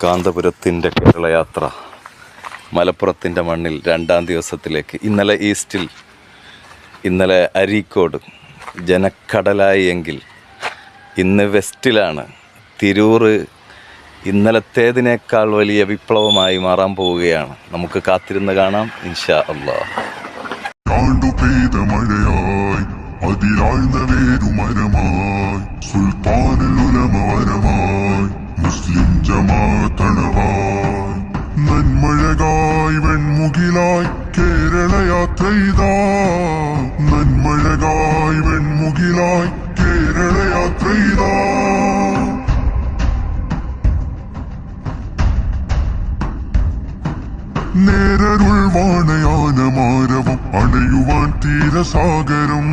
കാന്തപുരത്തിൻ്റെ കേരളയാത്ര മലപ്പുറത്തിൻ്റെ മണ്ണിൽ 2ാം ദിവസത്തിലേക്ക്. ഇന്നലെ ഈസ്റ്റിൽ, ഇന്നലെ അരീക്കോട് ജനക്കടലായി എങ്കിൽ ഇന്ന് വെസ്റ്റിലാണ്. തിരൂർ ഇന്നലത്തേതിനേക്കാൾ വലിയ വിപ്ലവമായി മാറാൻ പോവുകയാണ്. നമുക്ക് കാത്തിരുന്ന് കാണാം ഇൻഷാ അല്ലാഹ്. അതിലാഴ്ന്ന വേരുമരമായി സുൽത്താനുലമവരമായി മുസ്ലിം ജമാഅത്തണവായി നന്മഴകായി വെൺമുകിലായി കേരളയാത്രയിതാ. നന്മഴകായി വെൺമുകിലായി കേരളയാത്രയിതാ. നേരരുൾ വാണയാനമാരവം അണയുവാൻ തീരസാഗരം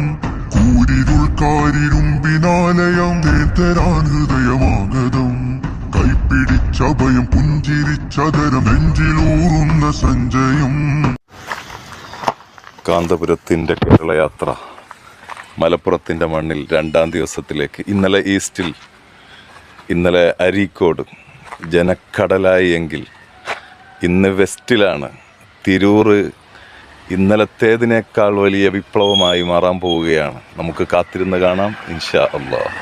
കൂരിരുൾക്കാരിരുമ്പിനാലയം നേതരാൻ ഹൃദയമാഗതം കൈപ്പിടിച്ചഭയം പുഞ്ചിരിച്ചതരം നെഞ്ചിലൂറുന്ന സഞ്ചയം. കാന്തപുരത്തിൻ്റെ കേരളയാത്ര മലപ്പുറത്തിൻ്റെ മണ്ണിൽ 2ാം ദിവസത്തിലേക്ക്. ഇന്നലെ ഈസ്റ്റിൽ, ഇന്നലെ അരീക്കോട് ജനക്കടലായി എങ്കിൽ ഇന്ന് വെസ്റ്റിലാണ്. തിരൂർ ഇന്നലത്തേതിനേക്കാൾ വലിയ വിപ്ലവമായി മാറാൻ പോവുകയാണ്. നമുക്ക് കാത്തിരുന്ന് കാണാം ഇൻഷാ അല്ലാഹ്.